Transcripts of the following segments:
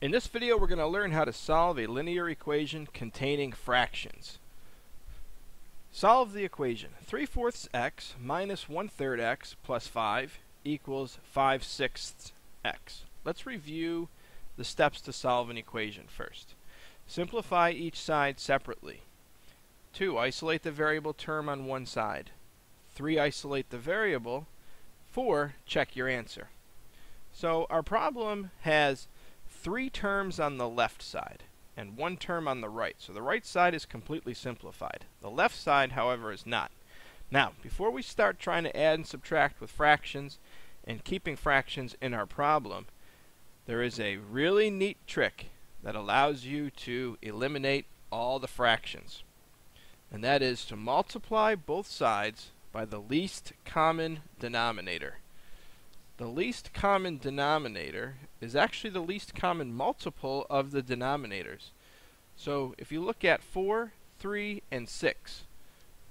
In this video, we're going to learn how to solve a linear equation containing fractions. Solve the equation. 3/4 x minus 1/3 x plus 5 equals 5/6 x. Let's review the steps to solve an equation first. Simplify each side separately. 2. Isolate the variable term on one side. 3. Isolate the variable. 4. Check your answer. So our problem has 3 terms on the left side and 1 term on the right. So the right side is completely simplified. The left side, however, is not. Now, before we start trying to add and subtract with fractions and keeping fractions in our problem, there is a really neat trick that allows you to eliminate all the fractions. And that is to multiply both sides by the least common denominator. The least common denominator is actually the least common multiple of the denominators. So if you look at 4, 3, and 6,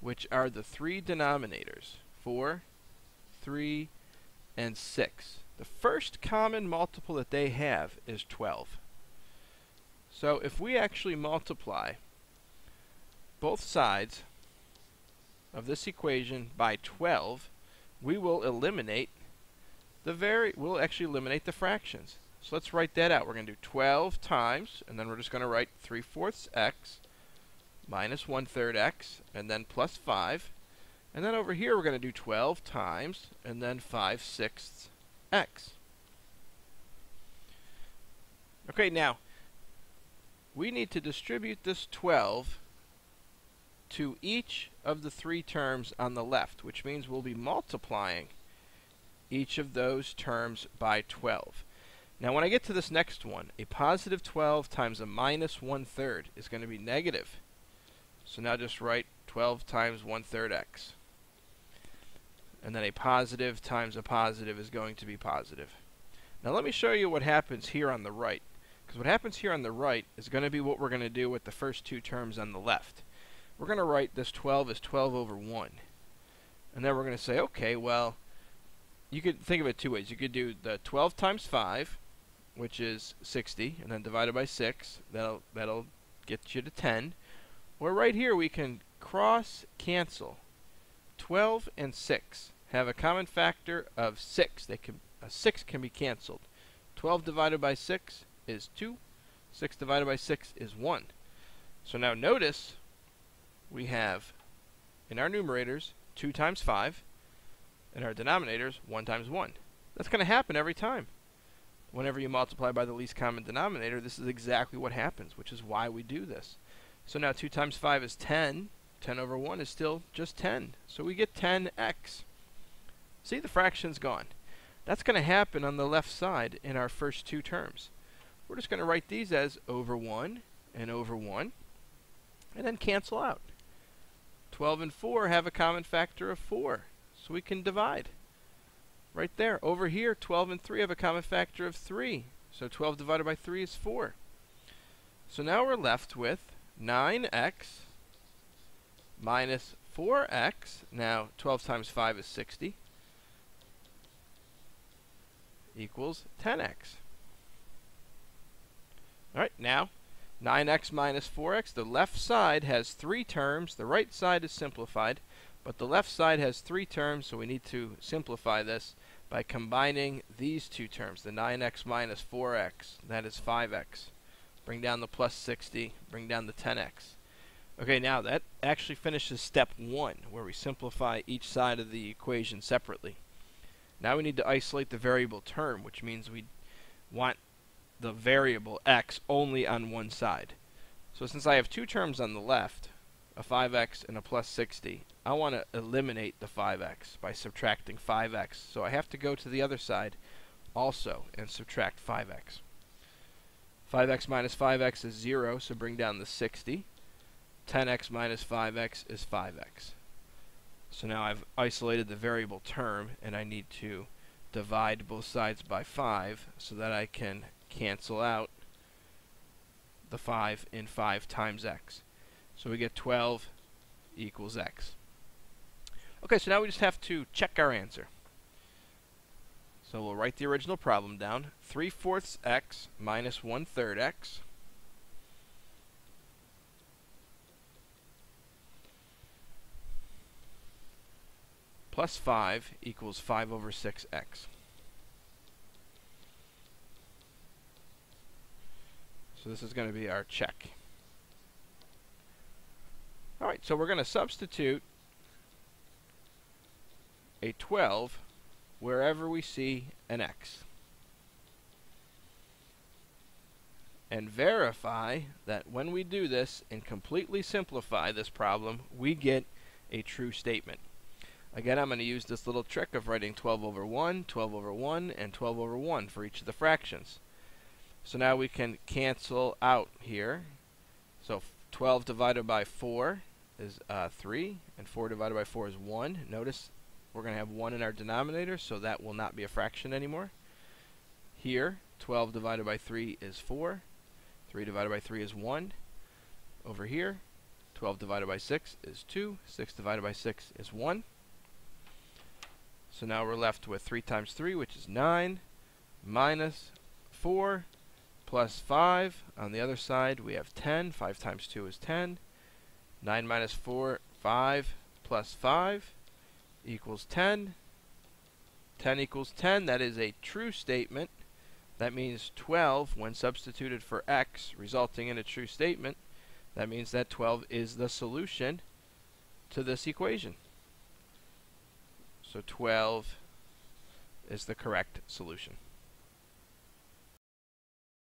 which are the 3 denominators, 4, 3, and 6, the first common multiple that they have is 12. So if we actually multiply both sides of this equation by 12, we will eliminate we'll actually eliminate the fractions. So let's write that out. We're going to do 12 times, and then we're just going to write 3/4 x minus 1/3 x, and then plus 5. And then over here we're going to do 12 times, and then 5/6 x. Okay, now we need to distribute this 12 to each of the 3 terms on the left, which means we'll be multiplying each of those terms by 12. Now when I get to this next one, a positive 12 times a minus 1/3 is going to be negative. So now just write 12 times 1/3 x. And then a positive times a positive is going to be positive. Now let me show you what happens here on the right. Because what happens here on the right is going to be what we're going to do with the first 2 terms on the left. We're going to write this 12 as 12 over 1. And then we're going to say, okay, well, you could think of it 2 ways. You could do the 12 times 5, which is 60, and then divided by 6. That'll get you to 10. Or right here we can cross cancel. 12 and 6 have a common factor of 6. 6 can be canceled. 12 divided by 6 is 2. 6 divided by 6 is 1. So now notice we have in our numerators 2 times 5. In our denominators, 1 times 1. That's going to happen every time. Whenever you multiply by the least common denominator, this is exactly what happens, which is why we do this. So now 2 times 5 is 10. 10 over 1 is still just 10. So we get 10x. See, the fraction's gone. That's going to happen on the left side in our first 2 terms. We're just going to write these as over 1 and over 1, and then cancel out. 12 and 4 have a common factor of 4. So we can divide. Right there. Over here, 12 and 3 have a common factor of 3. So 12 divided by 3 is 4. So now we're left with 9x minus 4x. Now 12 times 5 is 60. Equals 10x. Alright, now 9x minus 4x. The left side has 3 terms. The right side is simplified. But the left side has 3 terms, so we need to simplify this by combining these 2 terms, the 9x minus 4x, that is 5x. Bring down the plus 60, bring down the 10x. Okay, now that actually finishes step 1, where we simplify each side of the equation separately. Now we need to isolate the variable term, which means we want the variable x only on one side. So since I have 2 terms on the left, a 5x and a plus 60, I want to eliminate the 5x by subtracting 5x. So I have to go to the other side also and subtract 5x. 5x minus 5x is 0, so bring down the 60. 10x minus 5x is 5x. So now I've isolated the variable term, and I need to divide both sides by 5 so that I can cancel out the 5 in 5 times x. So we get 12 equals x. Okay, so now we just have to check our answer. So we'll write the original problem down. 3/4 x minus 1/3 x plus 5 equals 5/6x. So this is going to be our check. Alright, so we're going to substitute a 12 wherever we see an x. And verify that when we do this and completely simplify this problem, we get a true statement. Again, I'm going to use this little trick of writing 12/1, 12/1, and 12/1 for each of the fractions. So now we can cancel out here. So 12 divided by 4 is 3, and 4 divided by 4 is 1. Notice we're going to have 1 in our denominator, so that will not be a fraction anymore. Here, 12 divided by 3 is 4. 3 divided by 3 is 1. Over here, 12 divided by 6 is 2. 6 divided by 6 is 1. So now we're left with 3 times 3, which is 9, minus 4, plus 5. On the other side, we have 10. 5 times 2 is 10. 9 minus 4, 5, plus 5 equals 10. 10 equals 10. That is a true statement. That means 12, when substituted for x, resulting in a true statement. That means that 12 is the solution to this equation. So 12 is the correct solution.